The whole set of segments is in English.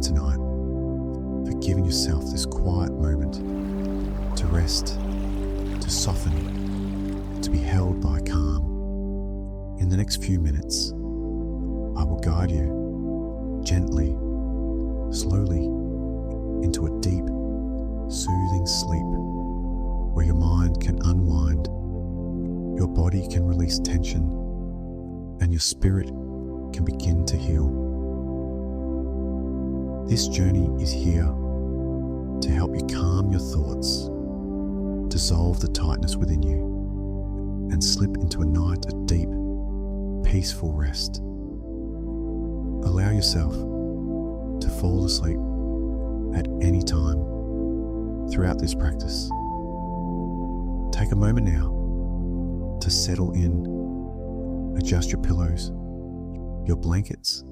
tonight for giving yourself this quiet moment to rest, to soften, to be held by calm. In the next few minutes, I will guide you gently, slowly, into a deep, soothing sleep where your mind can unwind, your body can release tension, and your spirit can begin to heal. This journey is here to help you calm your thoughts, dissolve the tightness within you, and slip into a night of deep, peaceful rest. Allow yourself to fall asleep at any time throughout this practice. Take a moment now to settle in, adjust your pillows, your blankets,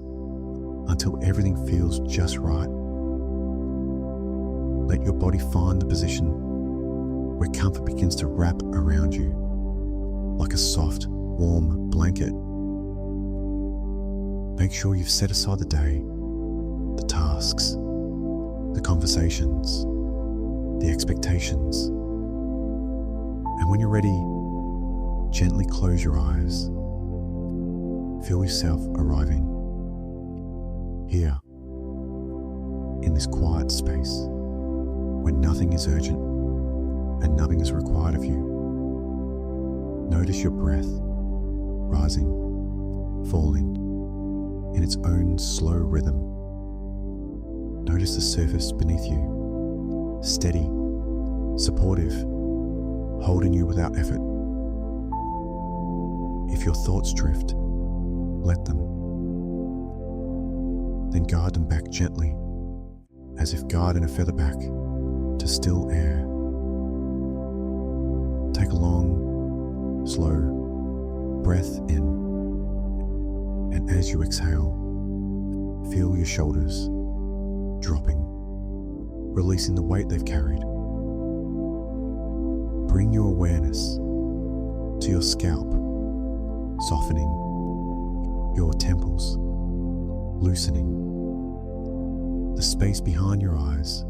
until everything feels just right. Let your body find the position where comfort begins to wrap around you like a soft, warm blanket. Make sure you've set aside the day, the tasks, the conversations, the expectations. And when you're ready, gently close your eyes. Feel yourself arriving here in this quiet space where nothing is urgent and nothing is required of you. Notice your breath rising, falling in its own slow rhythm. Notice the surface beneath you, steady, supportive, holding you without effort. If your thoughts drift, let them. Then guide them back gently, as if guiding a feather back to still air. Take a long, slow breath in, and as you exhale, feel your shoulders dropping, releasing the weight they've carried. Bring your awareness to your scalp, softening, your temples loosening, the space behind your eyes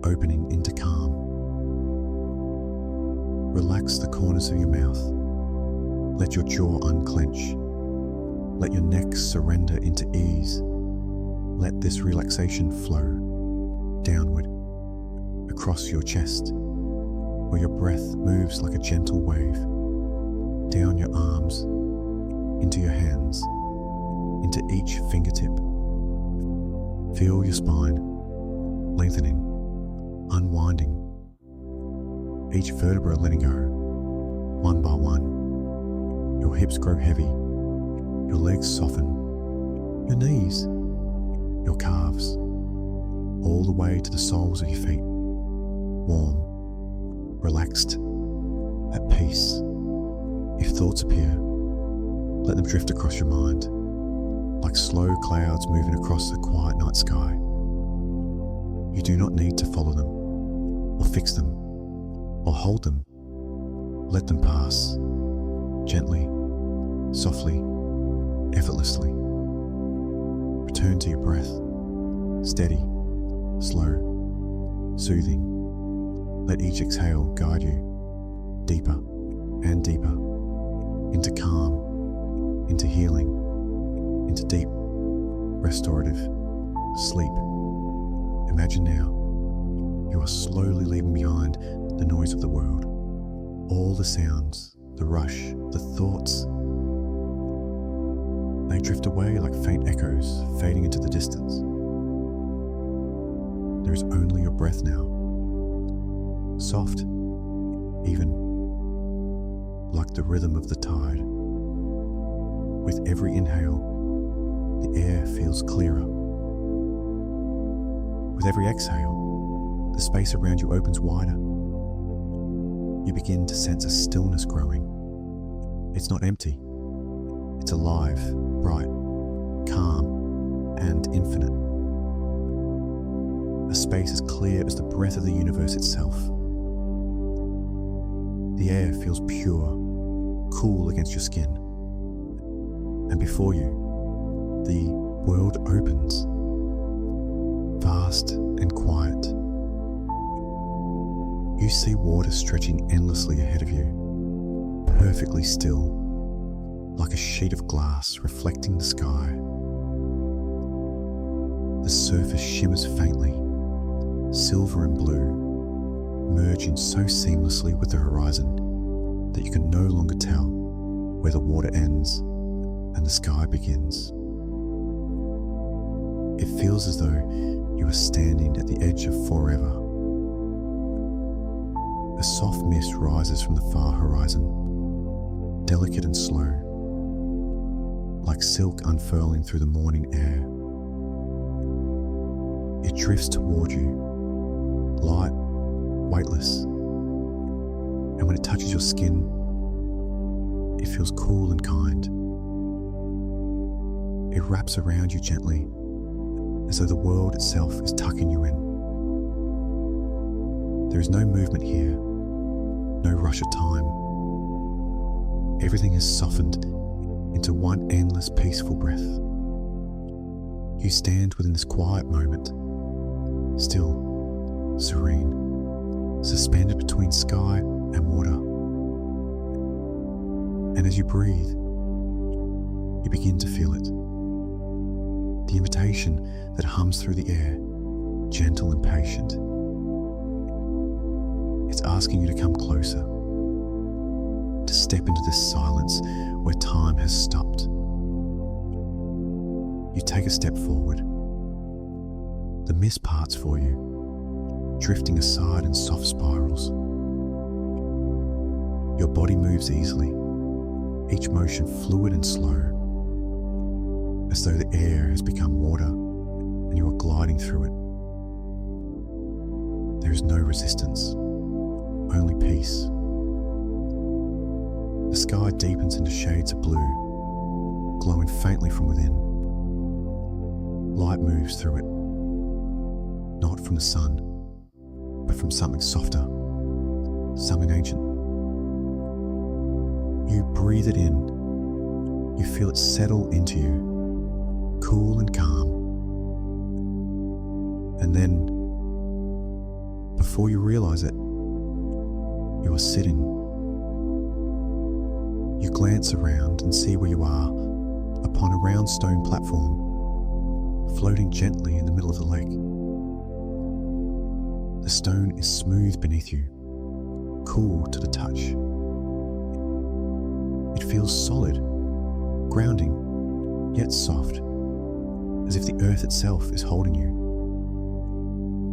opening into calm. Relax the corners of your mouth. Let your jaw unclench. Let your neck surrender into ease. Let this relaxation flow downward across your chest, where your breath moves like a gentle wave, down your arms, into your hands, into each fingertip. Feel your spine lengthening, unwinding, each vertebra letting go, one by one. Your hips grow heavy, your legs soften, your knees, your calves, all the way to the soles of your feet, warm, relaxed, at peace. If thoughts appear, let them drift across your mind, like slow clouds moving across the quiet night sky. You do not need to follow them, or fix them, or hold them. Let them pass, gently, softly, effortlessly. Return to your breath, steady, slow, soothing. Let each exhale guide you deeper and deeper into calm, into healing, into deep, restorative sleep. Imagine now you are slowly leaving behind the noise of the world, all the sounds, the rush, the thoughts. They drift away like faint echoes fading into the distance. There is only your breath now, soft, even, like the rhythm of the tide. With every inhale, the air feels clearer. With every exhale, the space around you opens wider. You begin to sense a stillness growing. It's not empty. It's alive, bright, calm, and infinite. A space as clear as the breath of the universe itself. The air feels pure, cool against your skin. And before you, the world opens. vast and quiet. You see water stretching endlessly ahead of you, perfectly still, like a sheet of glass reflecting the sky. The surface shimmers faintly, silver and blue, merging so seamlessly with the horizon that you can no longer tell where the water ends and the sky begins. It feels as though you are standing at the edge of forever. A soft mist rises from the far horizon, delicate and slow, like silk unfurling through the morning air. It drifts toward you, light, weightless, and when it touches your skin, it feels cool and kind. It wraps around you gently, as though the world itself is tucking you in. There is no movement here, no rush of time. Everything is softened into one endless peaceful breath. You stand within this quiet moment, still, serene, suspended between sky and water. And as you breathe, you begin to feel it. The invitation that hums through the air, gentle and patient. It's asking you to come closer, to step into this silence where time has stopped. You take a step forward. The mist parts for you, drifting aside in soft spirals. Your body moves easily, each motion fluid and slow, as though the air has become water and you are gliding through it. There is no resistance, only peace. The sky deepens into shades of blue, glowing faintly from within. Light moves through it, not from the sun, but from something softer, something ancient. You breathe it in, you feel it settle into you, cool and calm. And then, before you realize it, you are sitting. You glance around and see where you are upon a round stone platform, floating gently in the middle of the lake. The stone is smooth beneath you, cool to the touch. It feels solid, grounding, yet soft, as if the earth itself is holding you.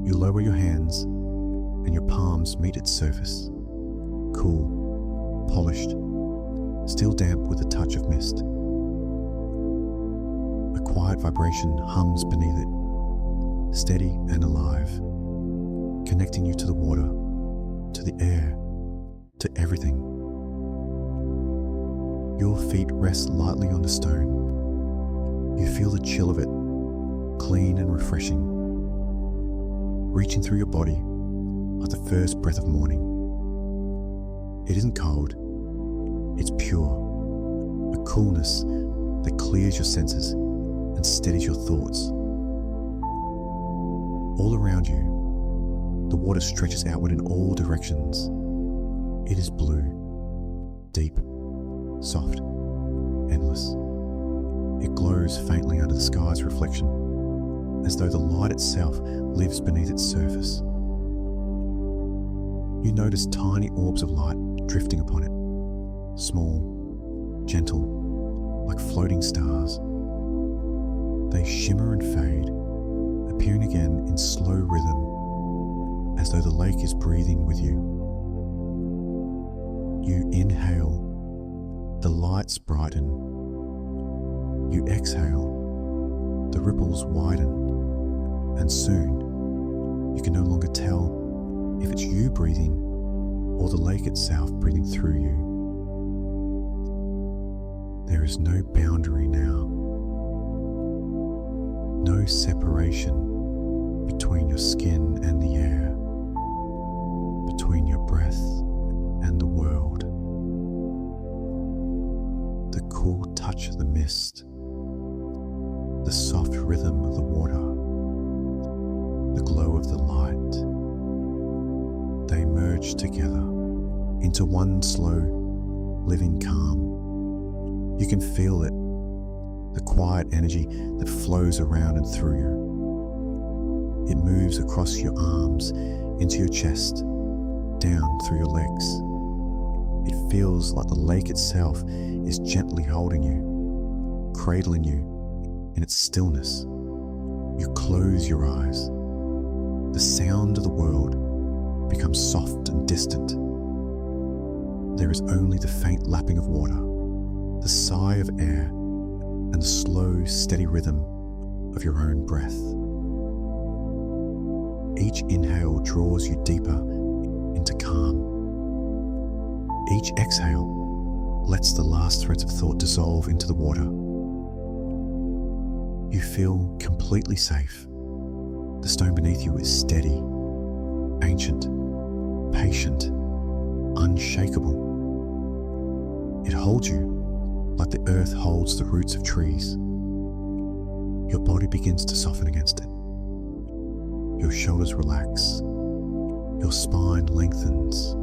You lower your hands and your palms meet its surface, cool, polished, still damp with a touch of mist. A quiet vibration hums beneath it, steady and alive, connecting you to the water, to the air, to everything. Your feet rest lightly on the stone. You feel the chill of it, clean and refreshing, reaching through your body like the first breath of morning. It isn't cold, it's pure, a coolness that clears your senses and steadies your thoughts. All around you, the water stretches outward in all directions. It is blue, deep, soft, endless. It glows faintly under the sky's reflection, as though the light itself lives beneath its surface. You notice tiny orbs of light drifting upon it, small, gentle, like floating stars. They shimmer and fade, appearing again in slow rhythm, as though the lake is breathing with you. You inhale, the lights brighten. You exhale, the ripples widen, and soon you can no longer tell if it's you breathing or the lake itself breathing through you. There is no boundary now, no separation between your skin and the air, between your breath and the world. The cool touch of the mist, the soft rhythm of the water, the glow of the light. They merge together into one slow, living calm. You can feel it, the quiet energy that flows around and through you. It moves across your arms, into your chest, down through your legs. It feels like the lake itself is gently holding you, cradling you in its stillness. You close your eyes. The sound of the world becomes soft and distant. There is only the faint lapping of water, the sigh of air, and the slow, steady rhythm of your own breath. Each inhale draws you deeper into calm. Each exhale lets the last threads of thought dissolve into the water. You feel completely safe. The stone beneath you is steady, ancient, patient, unshakable. It holds you like the earth holds the roots of trees. Your body begins to soften against it. Your shoulders relax. Your spine lengthens.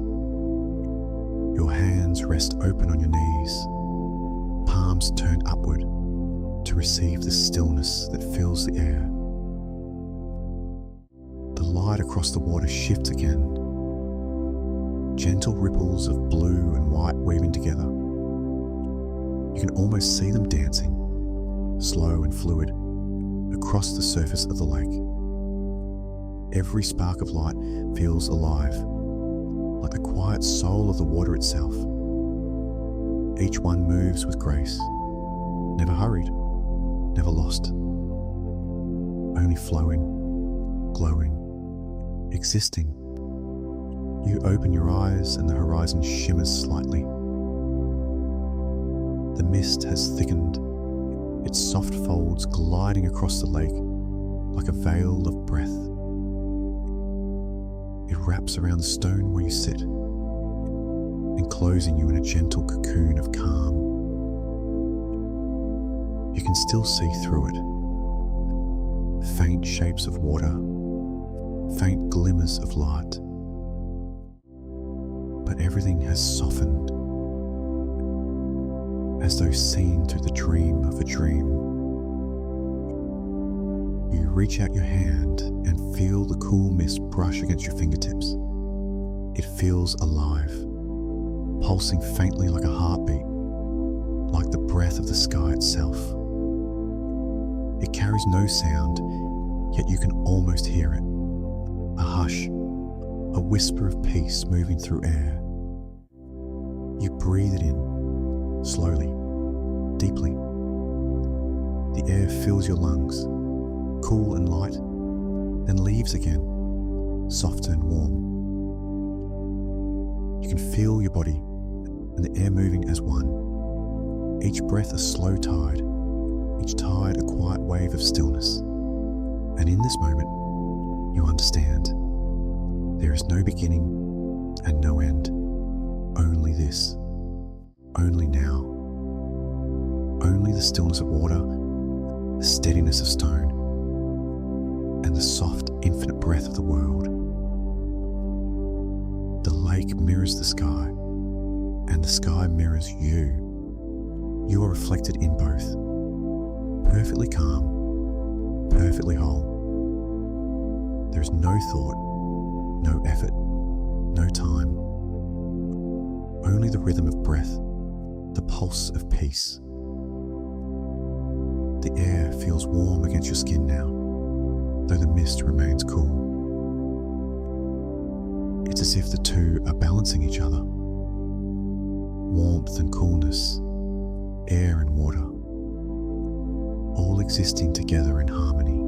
Your hands rest open on your knees. Palms turn upward to receive the stillness that fills the air. The light across the water shifts again. Gentle ripples of blue and white weaving together. You can almost see them dancing, slow and fluid, across the surface of the lake. Every spark of light feels alive, like the quiet soul of the water itself. Each one moves with grace, never hurried, never lost, only flowing, glowing, existing. You open your eyes and the horizon shimmers slightly. The mist has thickened, its soft folds gliding across the lake like a veil of breath. It wraps around the stone where you sit, enclosing you in a gentle cocoon of calm. You can still see through it. Faint shapes of water, faint glimmers of light. But everything has softened, as though seen through the dream of a dream. You reach out your hand and feel the cool mist brush against your fingertips. It feels alive, pulsing faintly like a heartbeat, like the breath of the sky itself. It carries no sound, yet you can almost hear it. A hush, a whisper of peace moving through air. You breathe it in, slowly, deeply. The air fills your lungs, cool and light, then leaves again, softer and warm. You can feel your body and the air moving as one. Each breath a slow tide, each tide a quiet wave of stillness. And in this moment, you understand there is no beginning and no end, only this, only now, only the stillness of water, the steadiness of stone, and the soft, infinite breath of the world. The lake mirrors the sky, and the sky mirrors you. You are reflected in both, perfectly calm, perfectly whole. There is no thought, no effort, no time, only the rhythm of breath, the pulse of peace. The air feels warm against your skin now, though the mist remains cool. It's as if the two are balancing each other. Warmth and coolness, air and water, all existing together in harmony.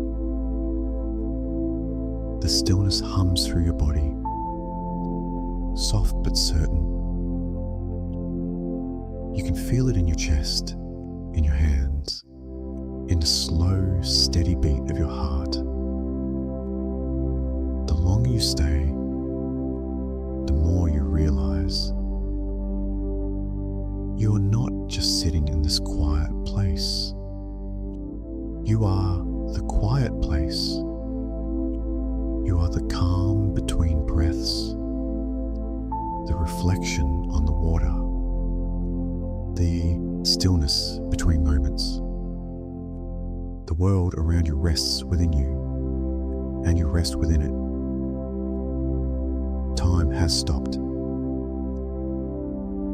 The stillness hums through your body, soft but certain. You can feel it in your chest, in your hands, in the slow, steady beat of your heart. The longer you stay, the more you realize you are not just sitting in this quiet place. You are the quiet place. the calm between breaths, the reflection on the water, the stillness between moments. The world around you rests within you, and you rest within it. Time has stopped.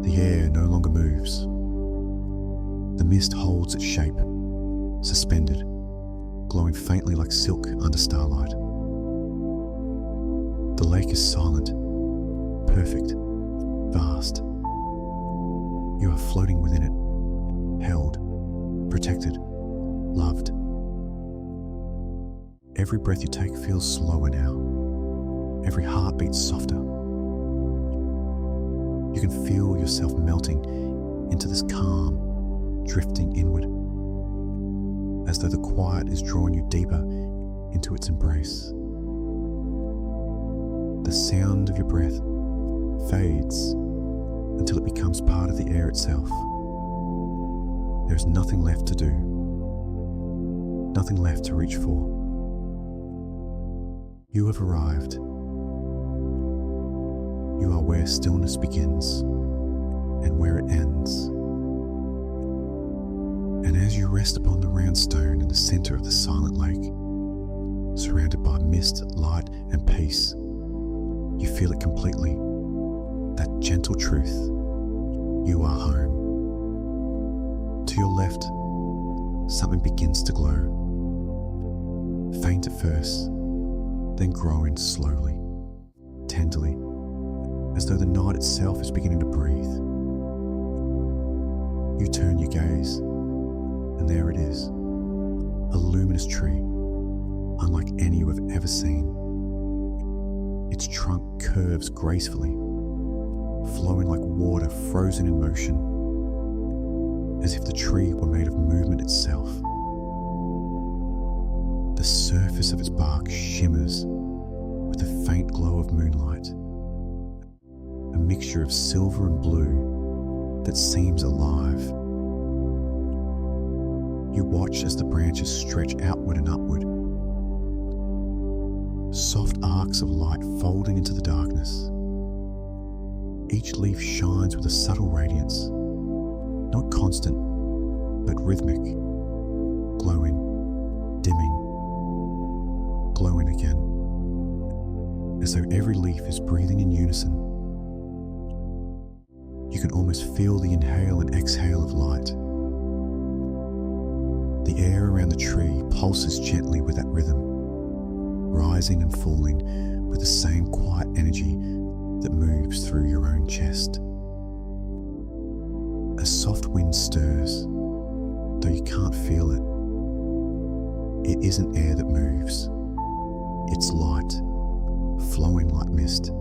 The air no longer moves. The mist holds its shape, suspended, glowing faintly like silk under starlight. The lake is silent, perfect, vast. You are floating within it, held, protected, loved. Every breath you take feels slower now. Every heartbeat softer. You can feel yourself melting into this calm, drifting inward, as though the quiet is drawing you deeper into its embrace. The sound of your breath fades until it becomes part of the air itself. There is nothing left to do, nothing left to reach for. You have arrived. You are where stillness begins and where it ends. And as you rest upon the round stone in the center of the silent lake, surrounded by mist, light, and peace, you feel it completely. That gentle truth. You are home. To your left, something begins to glow. Faint at first, then growing slowly, tenderly, as though the night itself is beginning to breathe. You turn your gaze, and there it is, a luminous tree, unlike any you have ever seen. Its trunk curves gracefully, flowing like water frozen in motion, as if the tree were made of movement itself. The surface of its bark shimmers with the faint glow of moonlight, a mixture of silver and blue that seems alive. You watch as the branches stretch outward and upward, soft arcs of light folding into the darkness. Each leaf shines with a subtle radiance, not constant, but rhythmic, glowing, dimming, glowing again, as though every leaf is breathing in unison. You can almost feel the inhale and exhale of light. The air around the tree pulses gently with that rhythm, rising and falling with the same quiet energy that moves through your own chest. A soft wind stirs, though you can't feel it. It isn't air that moves. It's light, flowing like mist.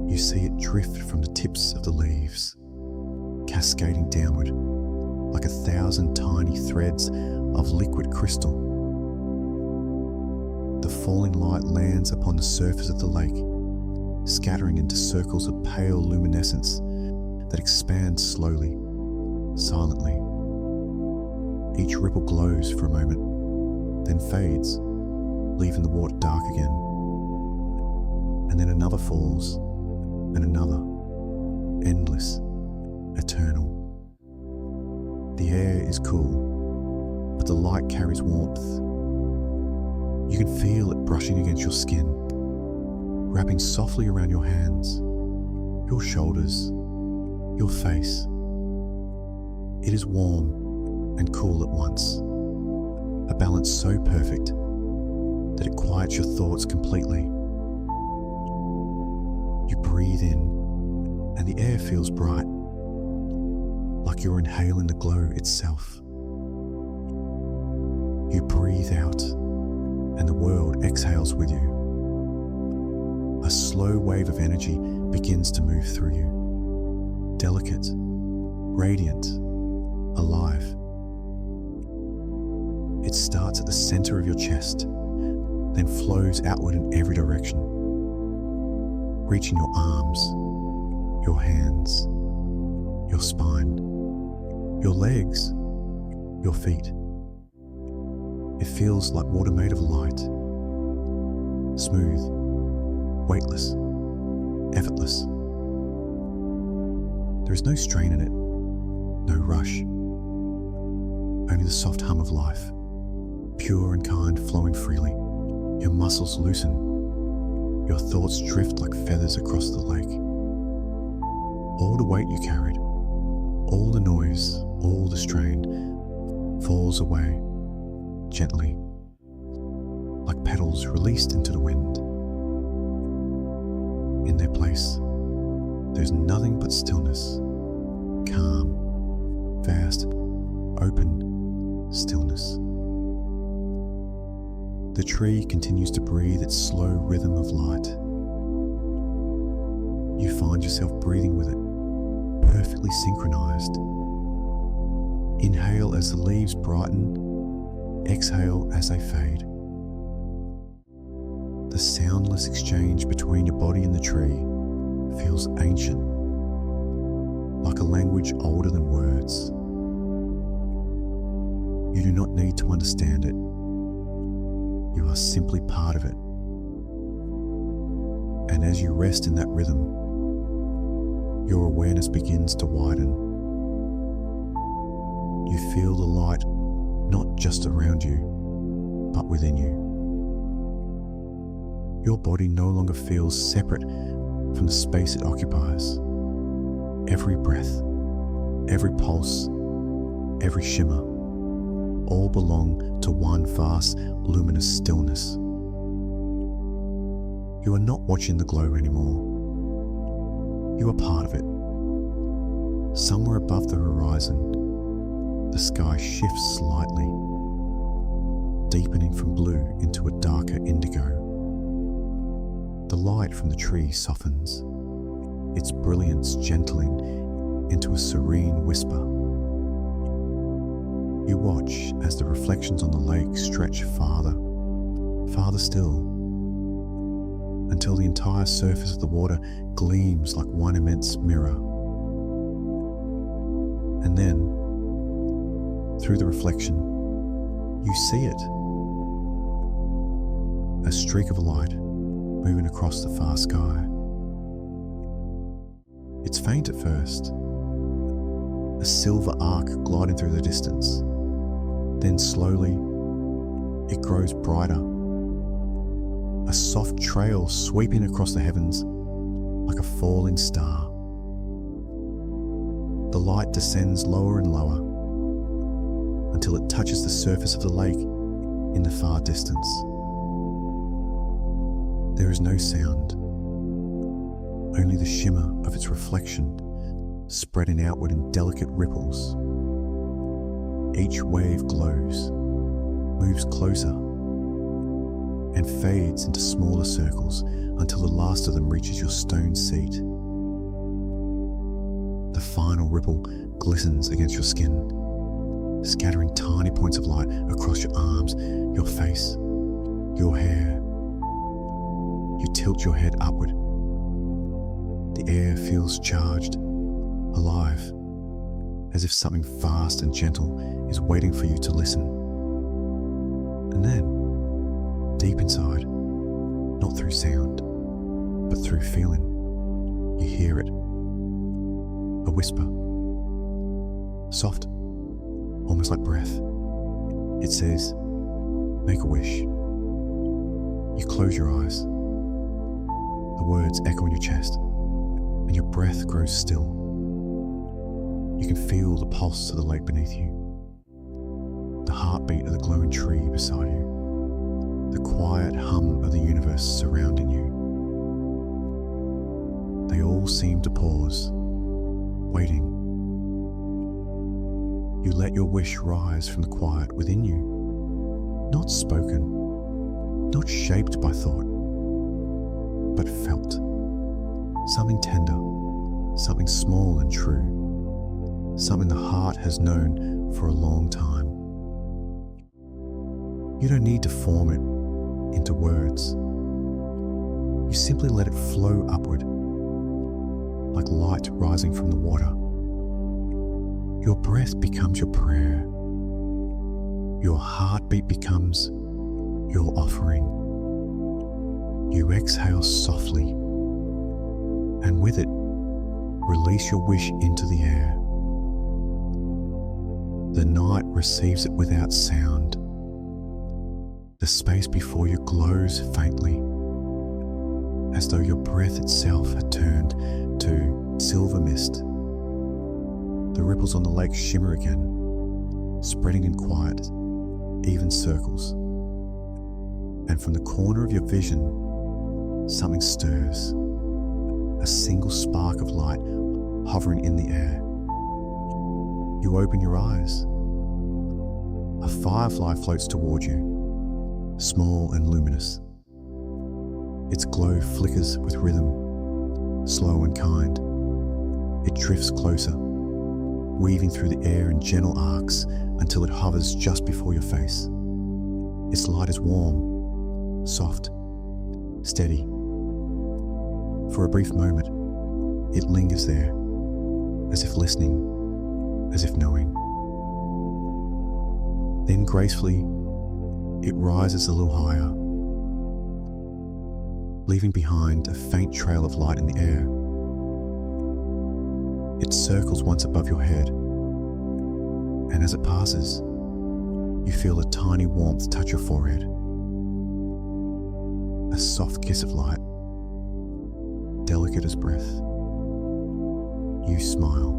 You see it drift from the tips of the leaves, cascading downward like 1,000 tiny threads of liquid crystal. The falling light lands upon the surface of the lake, scattering into circles of pale luminescence that expand slowly, silently. Each ripple glows for a moment, then fades, leaving the water dark again. And then another falls, and another, endless, eternal. The air is cool, but the light carries warmth. You can feel it brushing against your skin, wrapping softly around your hands, your shoulders, your face. It is warm and cool at once, a balance so perfect that it quiets your thoughts completely. You breathe in, and the air feels bright, like you're inhaling the glow itself. You breathe out, and the world exhales with you. A slow wave of energy begins to move through you, delicate, radiant, alive. It starts at the center of your chest, then flows outward in every direction, reaching your arms, your hands, your spine, your legs, your feet. It feels like water made of light, smooth, weightless, effortless. There is no strain in it, no rush, only the soft hum of life, pure and kind, flowing freely. Your muscles loosen, your thoughts drift like feathers across the lake. All the weight you carried, all the noise, all the strain falls away gently, like petals released into the wind. In their place, there's nothing but stillness, calm, vast, open stillness. The tree continues to breathe its slow rhythm of light. You find yourself breathing with it, perfectly synchronized. Inhale as the leaves brighten, exhale as they fade. The soundless exchange between your body and the tree feels ancient, like a language older than words. You do not need to understand it. You are simply part of it. And as you rest in that rhythm, your awareness begins to widen. You feel the light not just around you, but within you. Your body no longer feels separate from the space it occupies. Every breath, every pulse, every shimmer, all belong to one vast, luminous stillness. You are not watching the glow anymore. You are part of it. Somewhere above the horizon, the sky shifts slightly, deepening from blue into a darker indigo. The light from the tree softens, its brilliance gentling into a serene whisper. You watch as the reflections on the lake stretch farther, farther still, until the entire surface of the water gleams like one immense mirror. And then, through the reflection, you see it. A streak of light moving across the far sky. It's faint at first, a silver arc gliding through the distance. Then slowly, it grows brighter, a soft trail sweeping across the heavens like a falling star. The light descends lower and lower until it touches the surface of the lake in the far distance. There is no sound, only the shimmer of its reflection spreading outward in delicate ripples. Each wave glows, moves closer, and fades into smaller circles until the last of them reaches your stone seat. The final ripple glistens against your skin, scattering tiny points of light across your arms, your face, your hair. You tilt your head upward. The air feels charged, alive, as if something vast and gentle is waiting for you to listen. And then, deep inside, not through sound, but through feeling, you hear it. A whisper. Soft, almost like breath. It says, "Make a wish." You close your eyes. The words echo in your chest, and your breath grows still. You can feel the pulse of the lake beneath you, the heartbeat of the glowing tree beside you, the quiet hum of the universe surrounding you. They all seem to pause, waiting. You let your wish rise from the quiet within you, not spoken, not shaped by thought, but felt. Something tender, something small and true, something the heart has known for a long time. You don't need to form it into words. You simply let it flow upward, like light rising from the water. Your breath becomes your prayer. Your heartbeat becomes your offering. You exhale softly, and with it, release your wish into the air. The night receives it without sound. The space before you glows faintly, as though your breath itself had turned to silver mist. The ripples on the lake shimmer again, spreading in quiet, even circles. And from the corner of your vision, something stirs, a single spark of light hovering in the air. You open your eyes. A firefly floats toward you, small and luminous. Its glow flickers with rhythm, slow and kind. It drifts closer, weaving through the air in gentle arcs until it hovers just before your face. Its light is warm, soft, steady. For a brief moment, it lingers there, as if listening, as if knowing. Then gracefully, it rises a little higher, leaving behind a faint trail of light in the air. It circles once above your head, and as it passes, you feel a tiny warmth touch your forehead. A soft kiss of light, delicate as breath. You smile.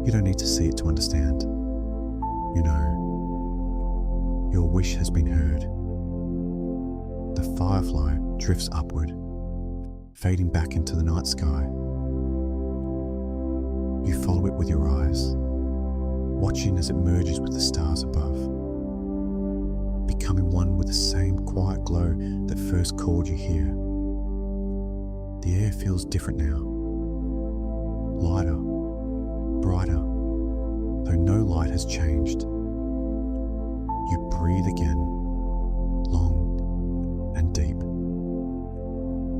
You don't need to see it to understand. You know, your wish has been heard. The firefly drifts upward, fading back into the night sky. You follow it with your eyes, watching as it merges with the stars above, becoming one with the same quiet glow that first called you here. The air feels different now, lighter, brighter, though no light has changed. You breathe again, long and deep.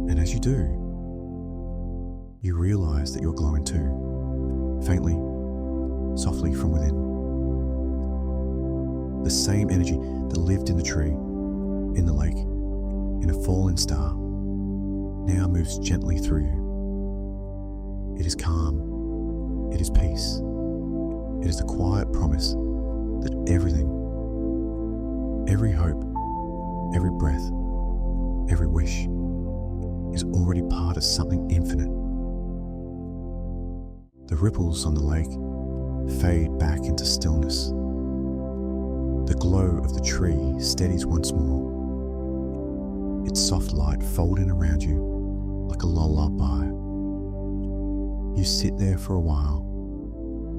And as you do, you realize that you're glowing too, faintly, softly from within. The same energy that lived in the tree, in the lake, in a fallen star, now moves gently through you. It is calm, it is peace, it is the quiet promise that everything, every hope, every breath, every wish is already part of something infinite. The ripples on the lake fade back into stillness. The glow of the tree steadies once more, its soft light folding around you like a lullaby. You sit there for a while,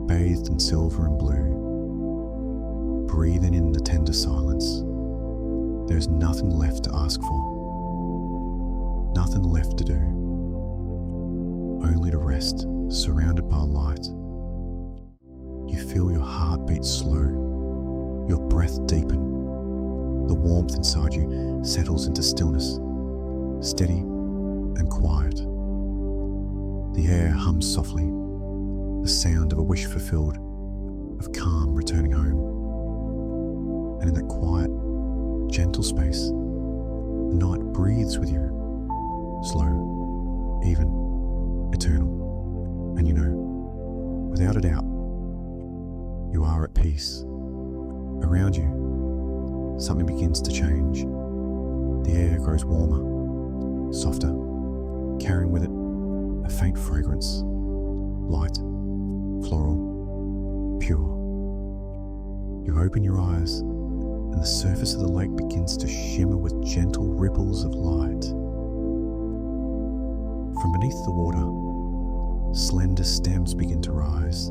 bathed in silver and blue, breathing in the tender silence. There's nothing left to ask for, nothing left to do, only to rest, surrounded by light. You feel your heart beat slow, your breath deepen. The warmth inside you settles into stillness, steady and quiet. The air hums softly, the sound of a wish fulfilled, of calm returning home. And in that quiet, gentle space, the night breathes with you, slow, even, eternal. And you know, without a doubt, you are at peace. Around you, something begins to change. The air grows warmer, softer, carrying with it a faint fragrance, light, floral, pure. You open your eyes, and the surface of the lake begins to shimmer with gentle ripples of light. From beneath the water, slender stems begin to rise,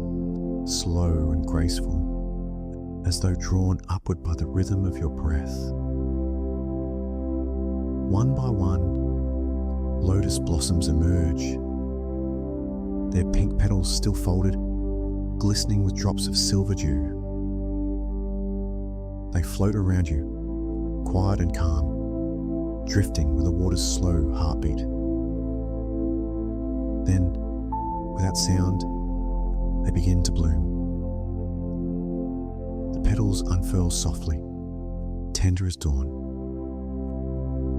slow and graceful, as though drawn upward by the rhythm of your breath. One by one, lotus blossoms emerge, their pink petals still folded, glistening with drops of silver dew. They float around you, quiet and calm, drifting with the water's slow heartbeat. Then, without sound, they begin to bloom. The petals unfurl softly, tender as dawn.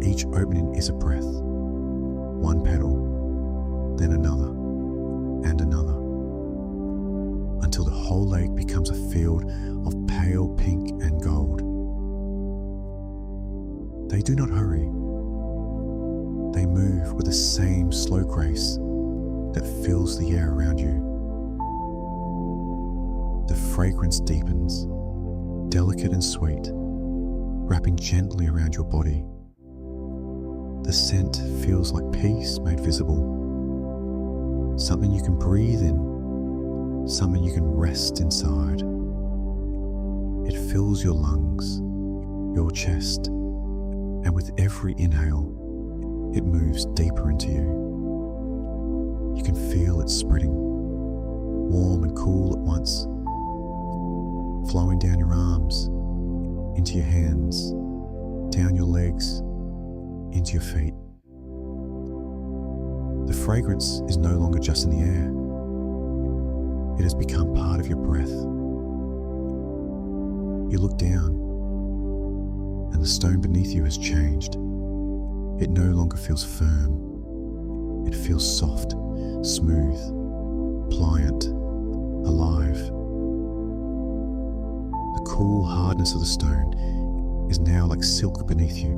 Each opening is a breath, one petal, then another, and another, until the whole lake becomes a field of pale pink and gold. They do not hurry. They move with the same slow grace that fills the air around you. The fragrance deepens, delicate and sweet, wrapping gently around your body. The scent feels like peace made visible, something you can breathe in, something you can rest inside. It fills your lungs, your chest, and with every inhale, it moves deeper into you. You can feel it spreading, warm and cool at once, flowing down your arms, into your hands, down your legs, into your feet. The fragrance is no longer just in the air. It has become part of your breath. You look down, and the stone beneath you has changed. It no longer feels firm. It feels soft, smooth, pliant, alive. The cool hardness of the stone is now like silk beneath you,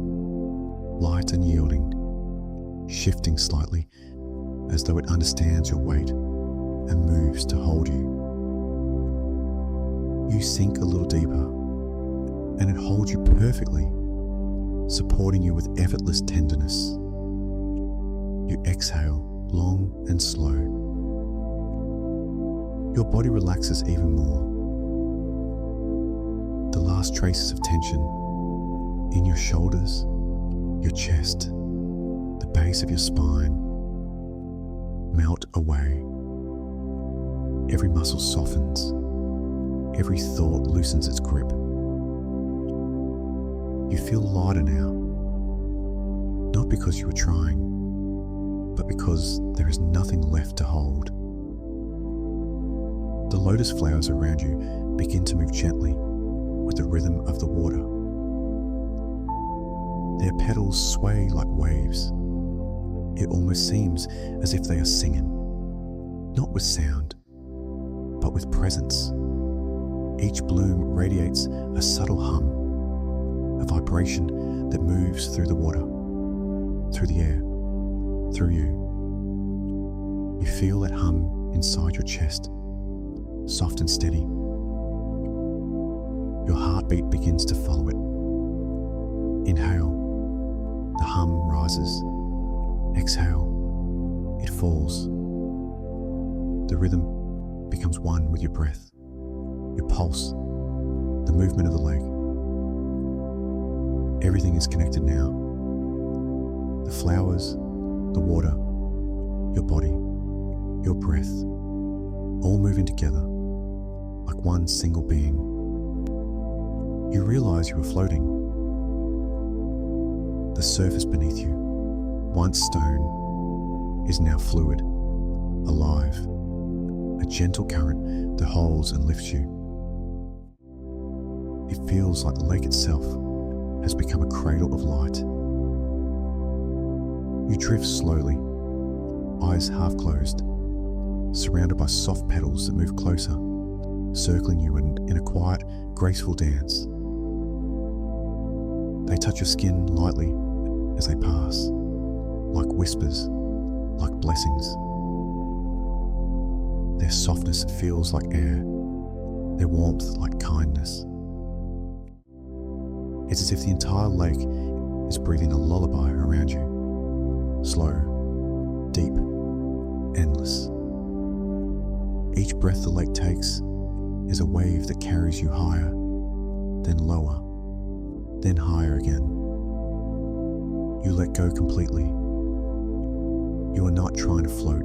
light and yielding, shifting slightly as though it understands your weight and moves to hold you. You sink a little deeper, and it holds you perfectly, supporting you with effortless tenderness. You exhale long and slow. Your body relaxes even more. The last traces of tension in your shoulders, your chest, the base of your spine melt away. Every muscle softens. Every thought loosens its grip. You feel lighter now, not because you were trying, but because there is nothing left to hold. The lotus flowers around you begin to move gently with the rhythm of the water. Their petals sway like waves. It almost seems as if they are singing, not with sound, but with presence. Each bloom radiates a subtle hum, a vibration that moves through the water, through the air, through you. You feel that hum inside your chest, soft and steady. Your heartbeat begins to follow it. Inhale, the hum rises. Exhale, it falls. The rhythm becomes one with your breath, your pulse, the movement of the leg. Everything is connected now. The flowers, the water, your body, your breath, all moving together like one single being. You realize you are floating. The surface beneath you, once stone, is now fluid, alive, a gentle current that holds and lifts you. It feels like the lake itself has become a cradle of light. You drift slowly, eyes half closed, surrounded by soft petals that move closer, circling you in a quiet, graceful dance. They touch your skin lightly as they pass, like whispers, like blessings. Their softness feels like air, their warmth like kindness. It's as if the entire lake is breathing a lullaby around you. Slow, deep, endless. Each breath the lake takes is a wave that carries you higher, then lower, then higher again. You let go completely. You are not trying to float.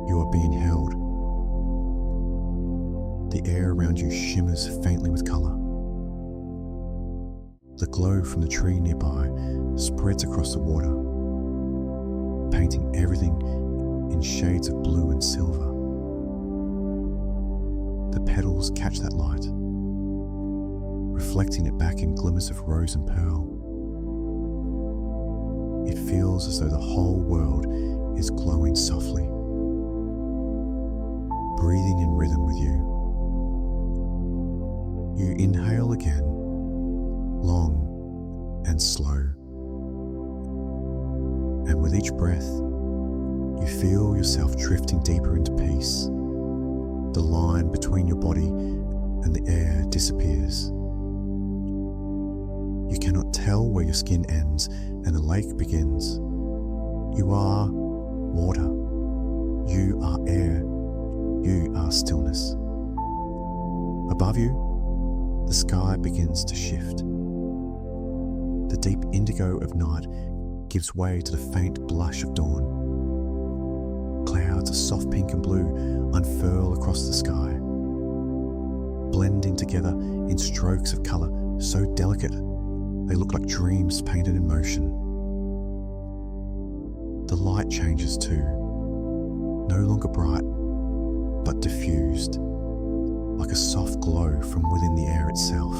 You are being held. The air around you shimmers faintly with colour. The glow from the tree nearby spreads across the water, painting everything in shades of blue and silver. The petals catch that light, reflecting it back in glimmers of rose and pearl. It feels as though the whole world is glowing softly, breathing in rhythm with you. You inhale again, long and slow. And with each breath, you feel yourself drifting deeper into peace. The line between your body and the air disappears. You cannot tell where your skin ends and the lake begins. You are water. You are air. You are stillness. Above you, the sky begins to shift. The deep indigo of night gives way to the faint blush of dawn. Clouds of soft pink and blue unfurl across the sky, blending together in strokes of colour so delicate they look like dreams painted in motion. The light changes too, no longer bright, but diffused, like a soft glow from within the air itself.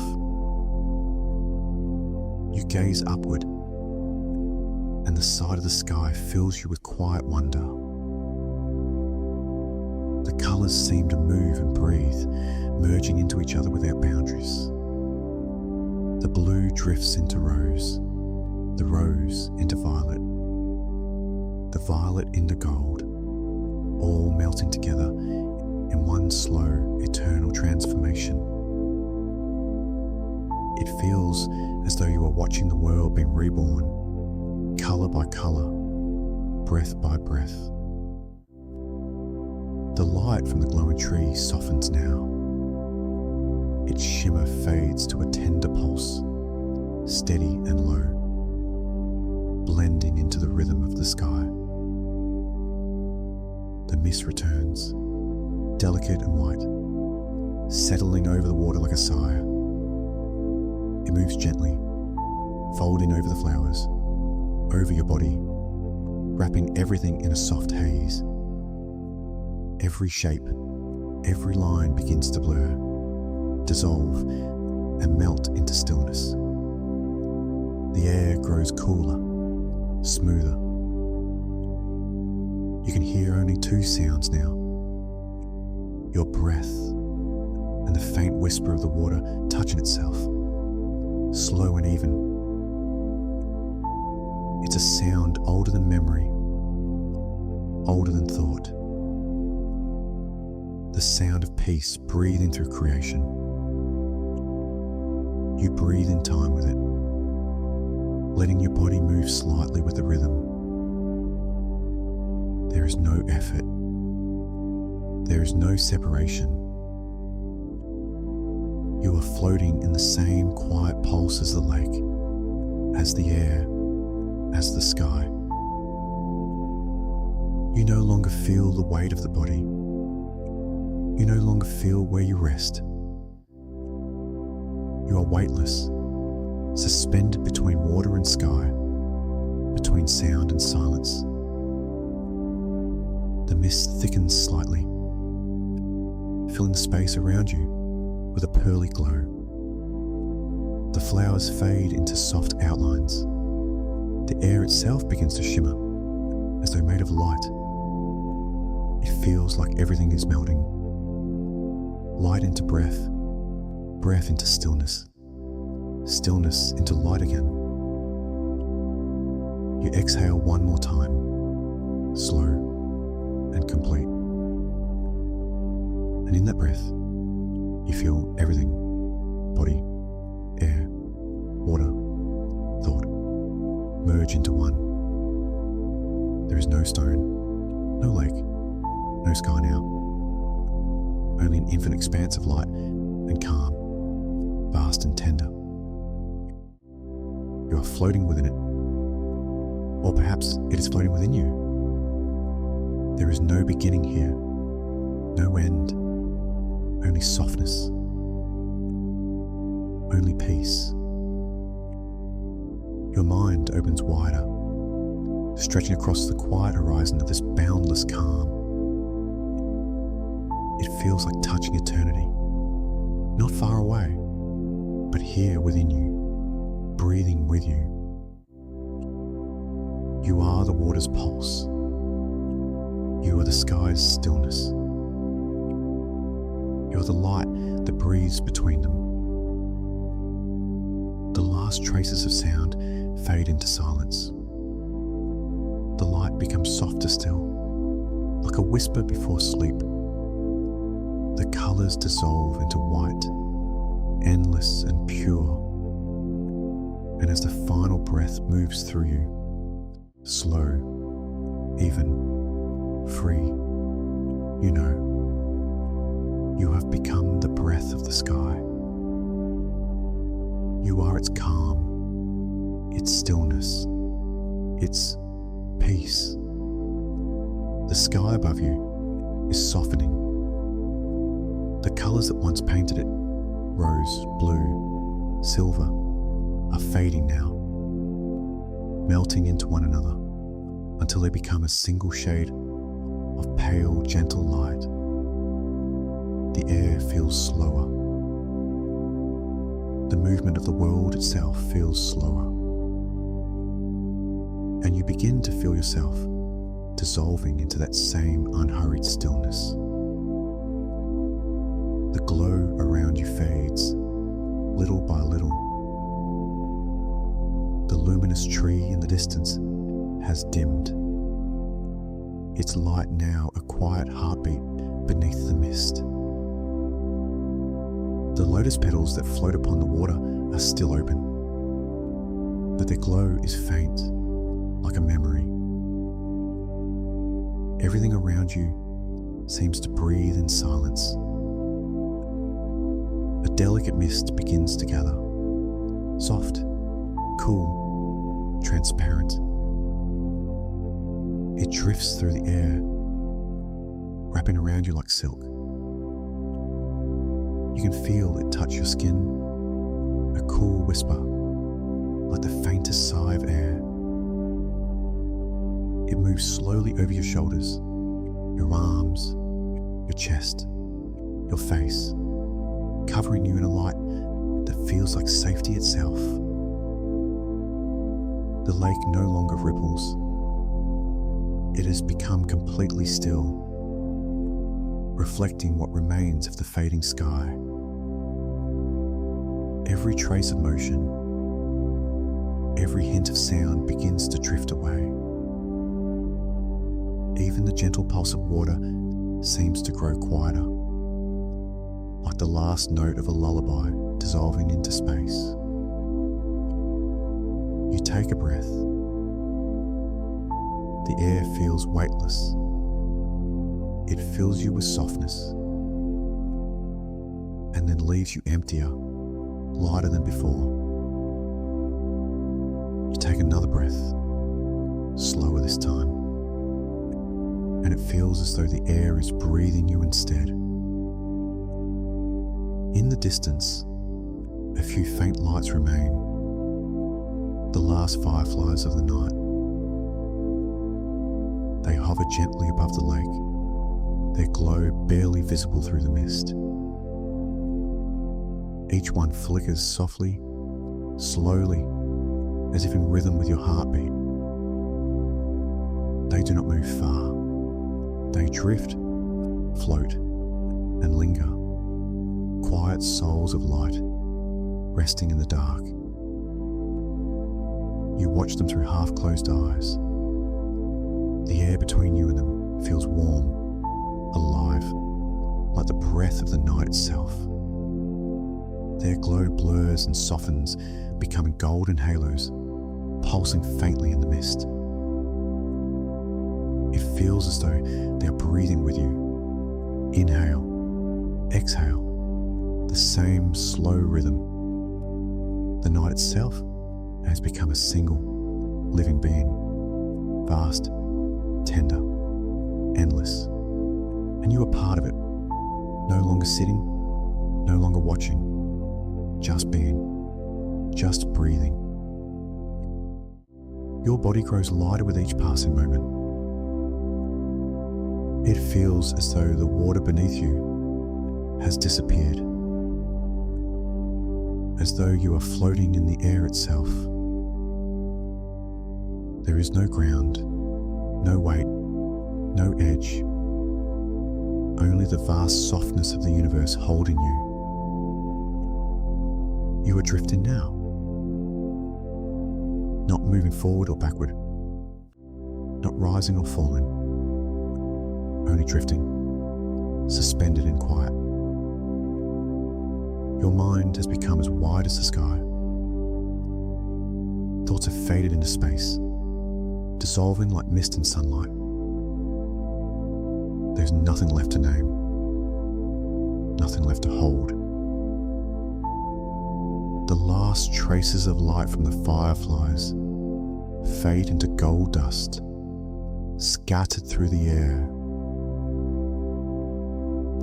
You gaze upward, and the side of the sky fills you with quiet wonder. The colours seem to move and breathe, merging into each other without boundaries. The blue drifts into rose, the rose into violet, the violet into gold, all melting together in one slow, eternal transformation. It feels as though you are watching the world being reborn, colour by colour, breath by breath. The light from the glowing tree softens now. Its shimmer fades to a tender pulse, steady and low, blending into the rhythm of the sky. The mist returns, delicate and white, settling over the water like a sigh. It moves gently, folding over the flowers, over your body, wrapping everything in a soft haze. Every shape, every line begins to blur, dissolve, and melt into stillness. The air grows cooler, smoother. You can hear only two sounds now: your breath and the faint whisper of the water touching itself, slow and even. It's a sound older than memory, older than thought. The sound of peace breathing through creation. You breathe in time with it, letting your body move slightly with the rhythm. There is no effort. There is no separation. You are floating in the same quiet pulse as the lake, as the air, as the sky. You no longer feel the weight of the body. You no longer feel where you rest. You are weightless, suspended between water and sky, between sound and silence. The mist thickens slightly, filling the space around you with a pearly glow. The flowers fade into soft outlines. The air itself begins to shimmer, as though made of light. It feels like everything is melting. Light into breath, breath into stillness, stillness into light again. You exhale one more time, slow and complete. And in that breath, you feel everything: body, air, water, thought, merge into one. There is no stone, no lake, no sky now. Only an infinite expanse of light and calm, vast and tender. You are floating within it, or perhaps it is floating within you. There is no beginning here, no end, only softness, only peace. Your mind opens wider, stretching across the quiet horizon of this boundless calm. It feels like touching eternity, not far away, but here within you, breathing with you. You are the water's pulse. You are the sky's stillness. You are the light that breathes between them. The last traces of sound fade into silence. The light becomes softer still, like a whisper before sleep. The colours dissolve into white, endless and pure. And as the final breath moves through you, slow, even, free, you know, you have become the breath of the sky. You are its calm, its stillness, its peace. The sky above you is softening. The colours that once painted it, rose, blue, silver, are fading now, melting into one another until they become a single shade of pale, gentle light. The air feels slower. The movement of the world itself feels slower. And you begin to feel yourself dissolving into that same unhurried stillness. The glow around you fades, little by little. The luminous tree in the distance has dimmed, its light now a quiet heartbeat beneath the mist. The lotus petals that float upon the water are still open, but their glow is faint, like a memory. Everything around you seems to breathe in silence. A delicate mist begins to gather, soft, cool, transparent. It drifts through the air, wrapping around you like silk. You can feel it touch your skin, a cool whisper, like the faintest sigh of air. It moves slowly over your shoulders, your arms, your chest, your face, covering you in a light that feels like safety itself. The lake no longer ripples. It has become completely still, reflecting what remains of the fading sky. Every trace of motion, every hint of sound begins to drift away. Even the gentle pulse of water seems to grow quieter, like the last note of a lullaby dissolving into space. You take a breath. The air feels weightless. It fills you with softness, and then leaves you emptier, lighter than before. You take another breath, slower this time, and it feels as though the air is breathing you instead. In the distance, a few faint lights remain, the last fireflies of the night. They hover gently above the lake, their glow barely visible through the mist. Each one flickers softly, slowly, as if in rhythm with your heartbeat. They do not move far. They drift, float, and linger, quiet souls of light, resting in the dark. You watch them through half-closed eyes. The air between you and them feels warm, alive, like the breath of the night itself. Their glow blurs and softens, becoming golden halos, pulsing faintly in the mist. It feels as though they are breathing with you. Inhale, exhale, the same slow rhythm. The night itself has become a single, living being, vast, tender, endless, and you are part of it, no longer sitting, no longer watching, just being, just breathing. Your body grows lighter with each passing moment. It feels as though the water beneath you has disappeared, as though you are floating in the air itself. There is no ground, no weight, no edge, only the vast softness of the universe holding you. You are drifting now, not moving forward or backward, not rising or falling, only drifting, suspended in quiet. Your mind has become as wide as the sky. Thoughts have faded into space, dissolving like mist in sunlight. There's nothing left to name, nothing left to hold. The last traces of light from the fireflies fade into gold dust, scattered through the air.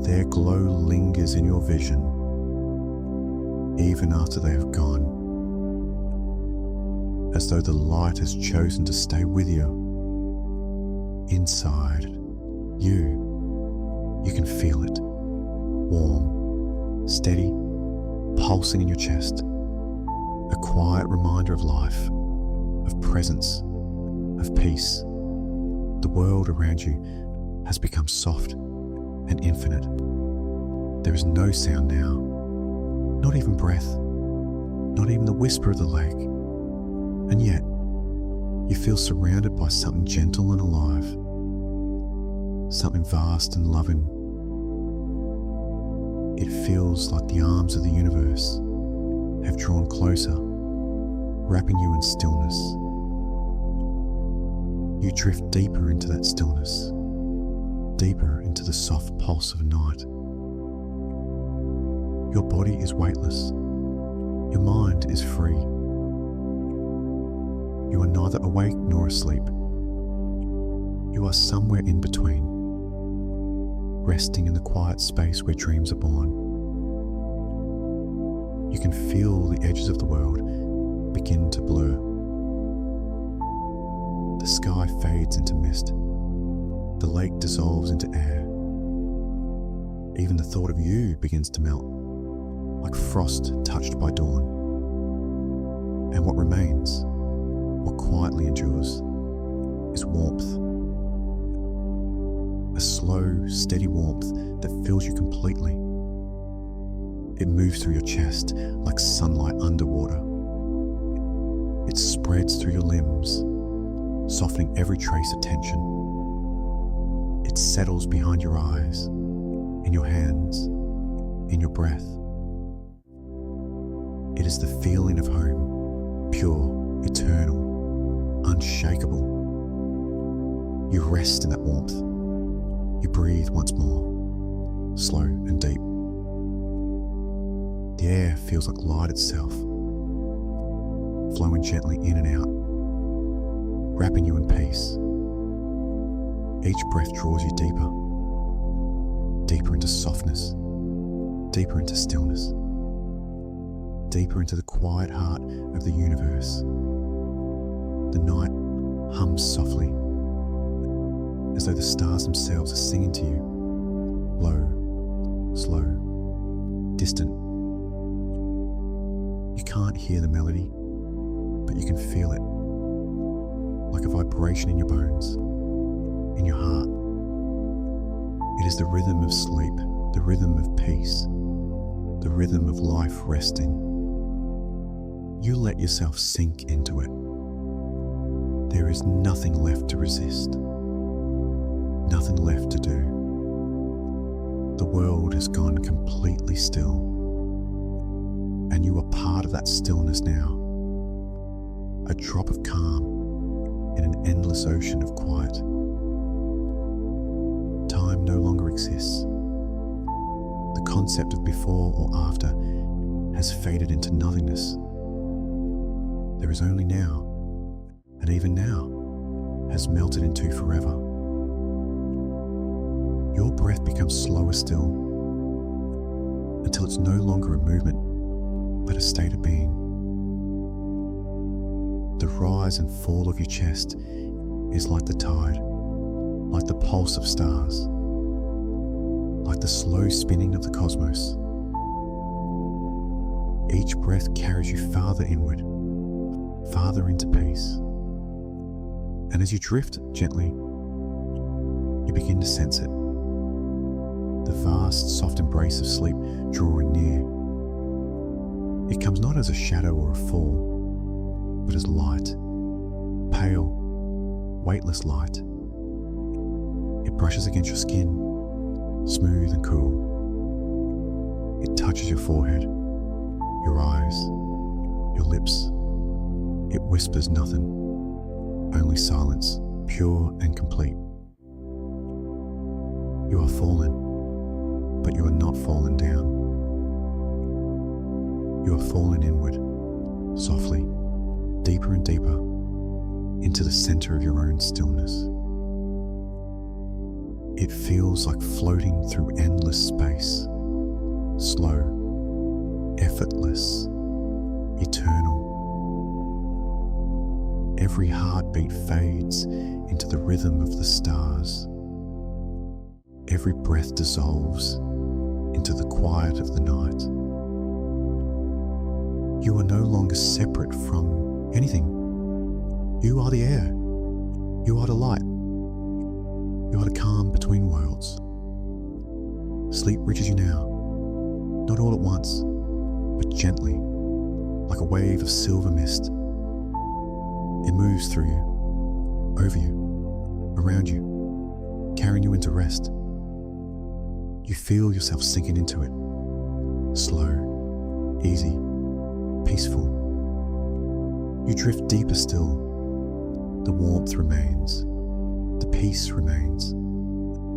Their glow lingers in your vision, even after they have gone, as though the light has chosen to stay with you. Inside you can feel it, warm, steady, pulsing in your chest, a quiet reminder of life, of presence, of peace. The world around you has become soft and infinite. There is no sound now, not even breath, not even the whisper of the lake. And yet, you feel surrounded by something gentle and alive, something vast and loving. It feels like the arms of the universe have drawn closer, wrapping you in stillness. You drift deeper into that stillness, deeper into the soft pulse of night. Your body is weightless. Your mind is free. You are neither awake nor asleep. You are somewhere in between, resting in the quiet space where dreams are born. You can feel the edges of the world begin to blur. The sky fades into mist. The lake dissolves into air. Even the thought of you begins to melt, like frost touched by dawn. And what remains, what quietly endures, is warmth. A slow, steady warmth that fills you completely. It moves through your chest like sunlight underwater. It spreads through your limbs, softening every trace of tension. It settles behind your eyes, in your hands, in your breath. It is the feeling of home, pure, eternal, unshakable. You rest in that warmth. You breathe once more, slow and deep. The air feels like light itself, flowing gently in and out, wrapping you in peace. Each breath draws you deeper, deeper into softness, deeper into stillness, deeper into the quiet heart of the universe. The night hums softly, as though the stars themselves are singing to you, low, slow, distant. You can't hear the melody, but you can feel it, like a vibration in your bones, in your heart. It is the rhythm of sleep, the rhythm of peace, the rhythm of life resting. You let yourself sink into it. There is nothing left to resist, nothing left to do. The world has gone completely still, and you are part of that stillness now, a drop of calm in an endless ocean of quiet. Time no longer exists. The concept of before or after has faded into nothingness. There is only now, and even now has melted into forever. Your breath becomes slower still, until it's no longer a movement, but a state of being. The rise and fall of your chest is like the tide, like the pulse of stars, like the slow spinning of the cosmos. Each breath carries you farther inward, farther into peace. And as you drift gently, you begin to sense it. The vast, soft embrace of sleep drawing near. It comes not as a shadow or a fall, but as light, pale, weightless light. It brushes against your skin, smooth and cool. It touches your forehead, your eyes, your lips. It whispers nothing, only silence, pure and complete. You are fallen, but you are not fallen down. You are fallen inward, softly, deeper and deeper, into the center of your own stillness. It feels like floating through endless space, slow, effortless, eternal. Every heartbeat fades into the rhythm of the stars. Every breath dissolves into the quiet of the night. You are no longer separate from anything. You are the air. You are the light. You are the calm between worlds. Sleep reaches you now, not all at once, but gently, like a wave of silver mist. It moves through you, over you, around you, carrying you into rest. You feel yourself sinking into it, slow, easy, peaceful. You drift deeper still. The warmth remains, the peace remains,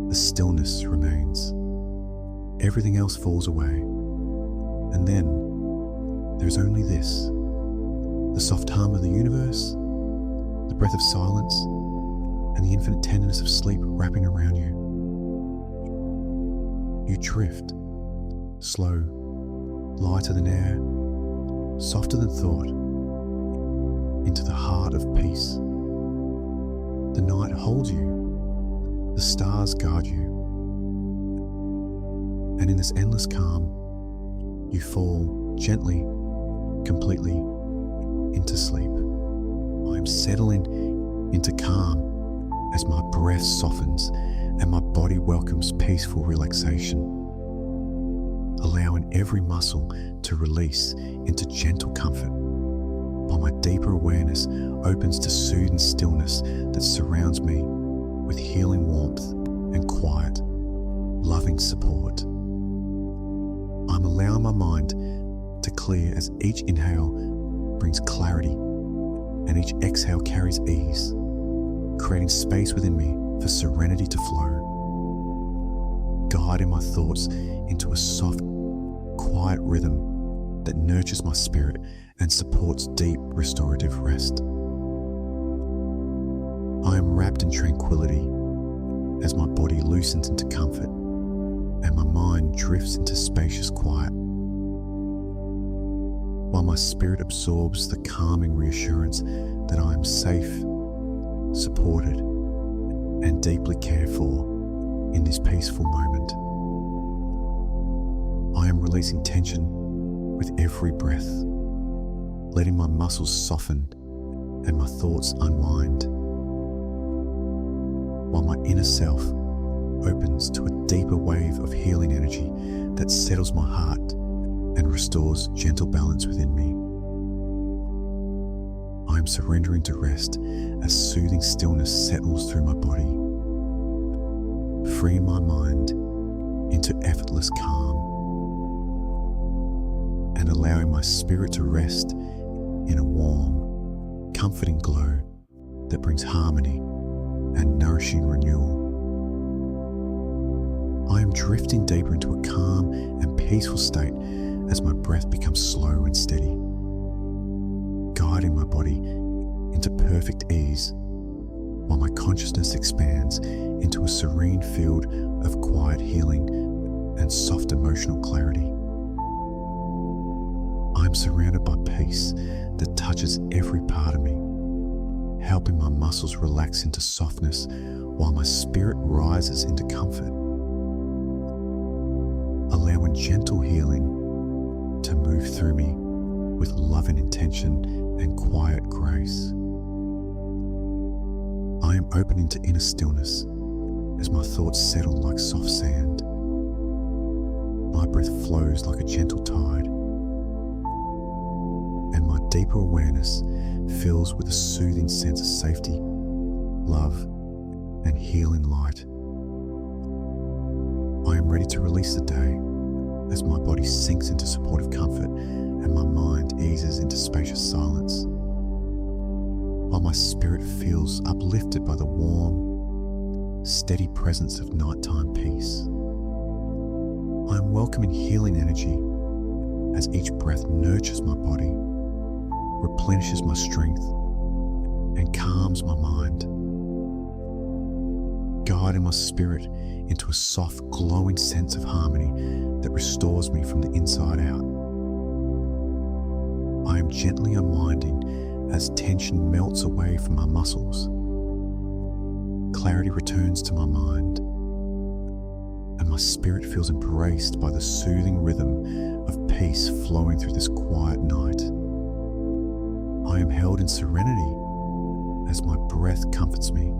the stillness remains. Everything else falls away. And then there's only this, the soft hum of the universe, the breath of silence, and the infinite tenderness of sleep wrapping around you. You drift, slow, lighter than air, softer than thought, into the heart of peace. The night holds you, the stars guard you, and in this endless calm, you fall gently, completely into sleep. I am settling into calm as my breath softens and my body welcomes peaceful relaxation, allowing every muscle to release into gentle comfort, while my deeper awareness opens to soothing stillness that surrounds me with healing warmth and quiet, loving support. I'm allowing my mind to clear as each inhale brings clarity and each exhale carries ease, creating space within me for serenity to flow, guiding my thoughts into a soft, quiet rhythm that nurtures my spirit and supports deep restorative rest. I am wrapped in tranquility as my body loosens into comfort and my mind drifts into spacious quiet, while my spirit absorbs the calming reassurance that I am safe, supported, and deeply cared for in this peaceful moment. I am releasing tension with every breath, letting my muscles soften and my thoughts unwind, while my inner self opens to a deeper wave of healing energy that settles my heart and restores gentle balance within me. I am surrendering to rest as soothing stillness settles through my body, freeing my mind into effortless calm and allowing my spirit to rest in a warm, comforting glow that brings harmony and nourishing renewal. I am drifting deeper into a calm and peaceful state as my breath becomes slow and steady, guiding my body into perfect ease, while my consciousness expands into a serene field of quiet healing and soft emotional clarity. I am surrounded by peace that touches every part of me, helping my muscles relax into softness while my spirit rises into comfort, allowing gentle healing to move through me with loving intention and quiet grace. I am opening to inner stillness as my thoughts settle like soft sand. My breath flows like a gentle tide, and my deeper awareness fills with a soothing sense of safety, love, and healing light. I am ready to release the day as my body sinks into supportive comfort and my mind eases into spacious silence. While my spirit feels uplifted by the warm, steady presence of nighttime peace. I am welcoming healing energy as each breath nurtures my body, replenishes my strength, and calms my mind, guiding my spirit into a soft, glowing sense of harmony that restores me from the inside out. I am gently unwinding as tension melts away from my muscles. Clarity returns to my mind, and my spirit feels embraced by the soothing rhythm of peace flowing through this quiet night. I am held in serenity as my breath comforts me.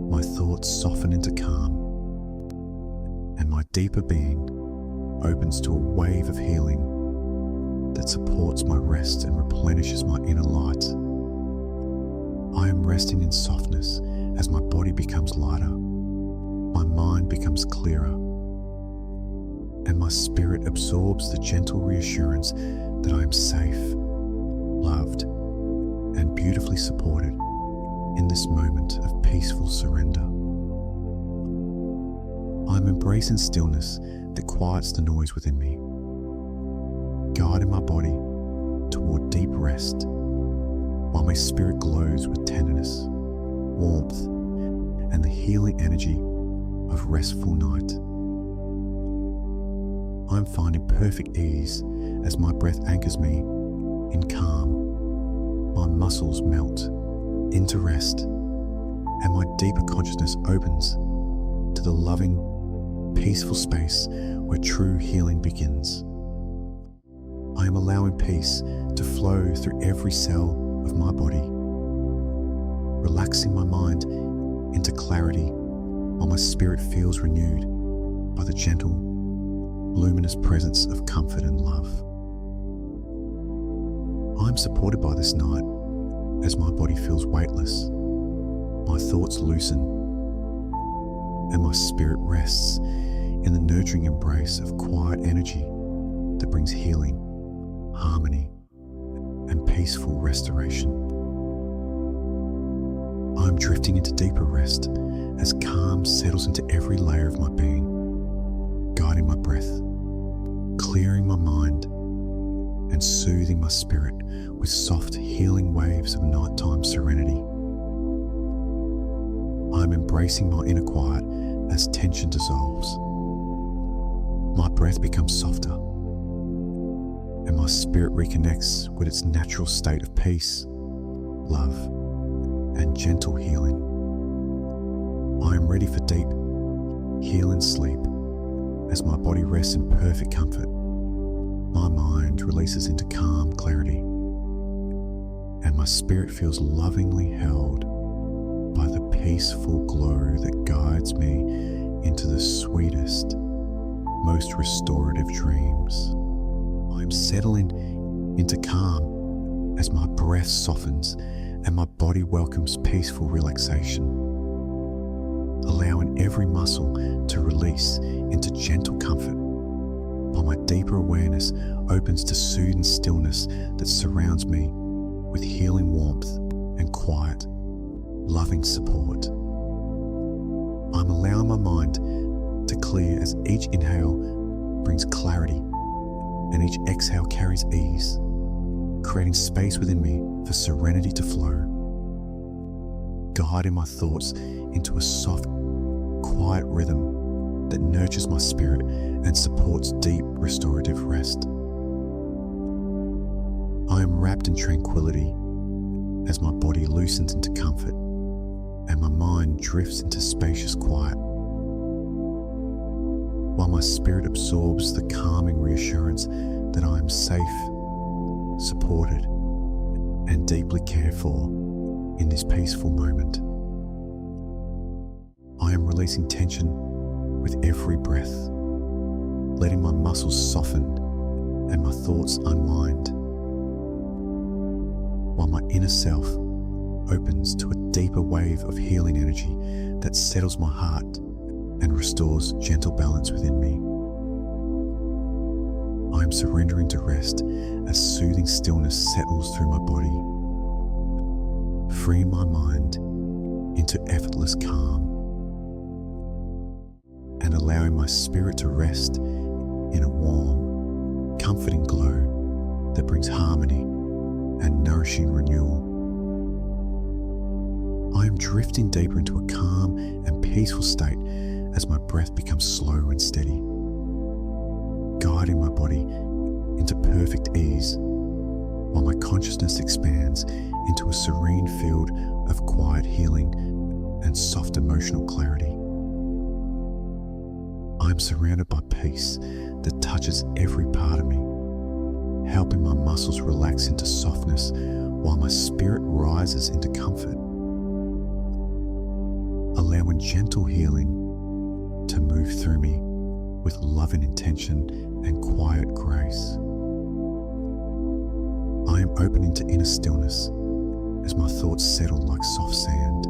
My thoughts soften into calm, and my deeper being opens to a wave of healing that supports my rest and replenishes my inner light. I am resting in softness as my body becomes lighter, my mind becomes clearer, and my spirit absorbs the gentle reassurance that I am safe, loved, and beautifully supported in this moment of peaceful surrender. I am embracing stillness that quiets the noise within me, guiding my body toward deep rest, while my spirit glows with tenderness, warmth, and the healing energy of restful night. I am finding perfect ease as my breath anchors me in calm. My muscles melt into rest, and my deeper consciousness opens to the loving, peaceful space where true healing begins. I am allowing peace to flow through every cell of my body, relaxing my mind into clarity while my spirit feels renewed by the gentle, luminous presence of comfort and love. I am supported by this night as my body feels weightless, my thoughts loosen, and my spirit rests in the nurturing embrace of quiet energy that brings healing, harmony, and peaceful restoration. I am drifting into deeper rest as calm settles into every layer of my being, guiding my breath, clearing my mind, and soothing my spirit with soft, healing waves of nighttime serenity. I am embracing my inner quiet as tension dissolves. My breath becomes softer, and my spirit reconnects with its natural state of peace, love, and gentle healing. I am ready for deep, healing sleep as my body rests in perfect comfort. My mind releases into calm clarity, and my spirit feels lovingly held by the peaceful glow that guides me into the sweetest, most restorative dreams. I am settling into calm as my breath softens and my body welcomes peaceful relaxation, allowing every muscle to release into gentle comfort, while my deeper awareness opens to soothing stillness that surrounds me with healing warmth and quiet, loving support. I'm allowing my mind to clear as each inhale brings clarity and each exhale carries ease, creating space within me for serenity to flow, guiding my thoughts into a soft, quiet rhythm that nurtures my spirit and supports deep restorative rest. I am wrapped in tranquility as my body loosens into comfort and my mind drifts into spacious quiet, while my spirit absorbs the calming reassurance that I am safe, supported, and deeply cared for in this peaceful moment. I am releasing tension with every breath, letting my muscles soften and my thoughts unwind, while my inner self opens to a deeper wave of healing energy that settles my heart and restores gentle balance within me. I am surrendering to rest as soothing stillness settles through my body, freeing my mind into effortless calm and allowing my spirit to rest in a warm, comforting glow that brings harmony and nourishing renewal. I am drifting deeper into a calm and peaceful state as my breath becomes slow and steady, guiding my body into perfect ease while my consciousness expands into a serene field of quiet healing and soft emotional clarity. I am surrounded by peace that touches every part of me, helping my muscles relax into softness while my spirit rises into comfort, allowing gentle healing to move through me with loving intention and quiet grace. I am opening to inner stillness as my thoughts settle like soft sand.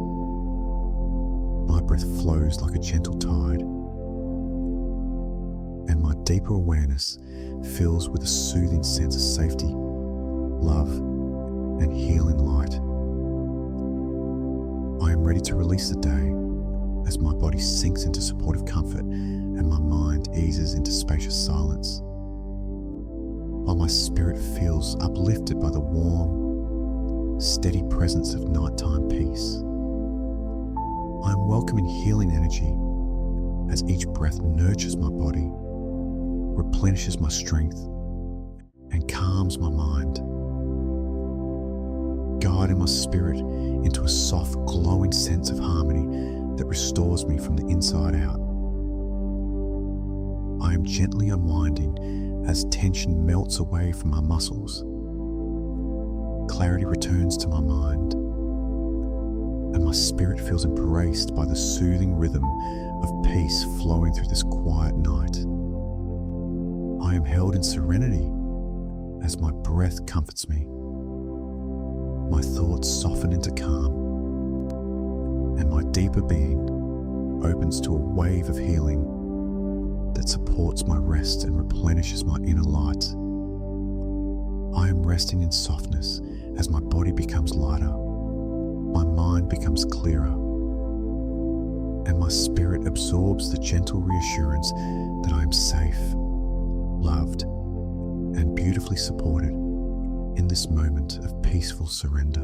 My breath flows like a gentle tide, and my deeper awareness fills with a soothing sense of safety, love, and healing light. I am ready to release the day as my body sinks into supportive comfort and my mind eases into spacious silence, while my spirit feels uplifted by the warm, steady presence of nighttime peace. I am welcoming healing energy as each breath nurtures my body, replenishes my strength, and calms my mind, guiding my spirit into a soft, glowing sense of harmony that restores me from the inside out. I am gently unwinding as tension melts away from my muscles. Clarity returns to my mind, and my spirit feels embraced by the soothing rhythm of peace flowing through this quiet night. I am held in serenity as my breath comforts me. My thoughts soften into calm, and my deeper being opens to a wave of healing that supports my rest and replenishes my inner light. I am resting in softness as my body becomes lighter, my mind becomes clearer, and my spirit absorbs the gentle reassurance that I am safe, loved, and beautifully supported in this moment of peaceful surrender.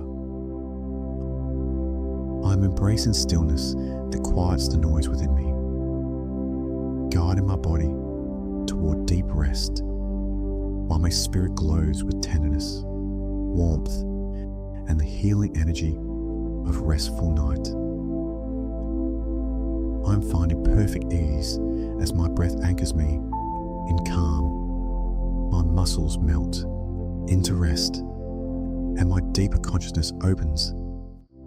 I am embracing stillness that quiets the noise within me, guiding my body toward deep rest while my spirit glows with tenderness, warmth, and the healing energy of restful night. I am finding perfect ease as my breath anchors me in calm, my muscles melt into rest, and my deeper consciousness opens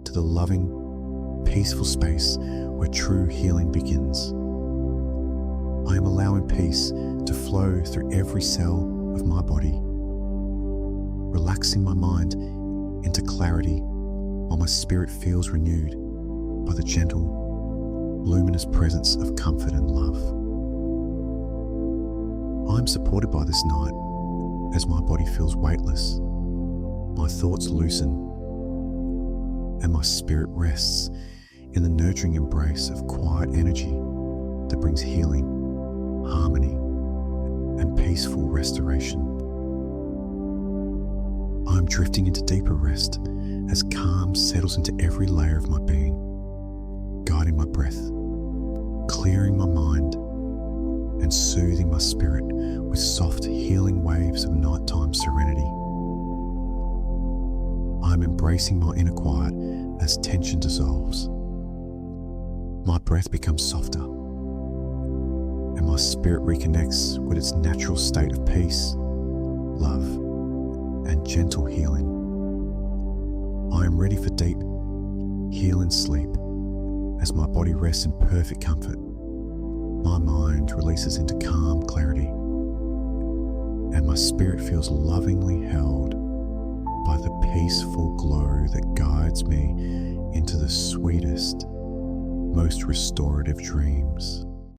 to the loving, peaceful space where true healing begins. I am allowing peace to flow through every cell of my body, relaxing my mind into clarity while my spirit feels renewed by the gentle, luminous presence of comfort and love. I am supported by this night as my body feels weightless, my thoughts loosen, and my spirit rests in the nurturing embrace of quiet energy that brings healing, harmony, and peaceful restoration. I am drifting into deeper rest as calm settles into every layer of my being, guiding my breath, clearing my mind, and soothing my spirit with soft, healing waves of nighttime serenity. I am embracing my inner quiet as tension dissolves. My breath becomes softer, and my spirit reconnects with its natural state of peace, love, and gentle healing. I am ready for deep, heal in sleep. As my body rests in perfect comfort, my mind releases into calm clarity, and my spirit feels lovingly held by the peaceful glow that guides me into the sweetest, most restorative dreams.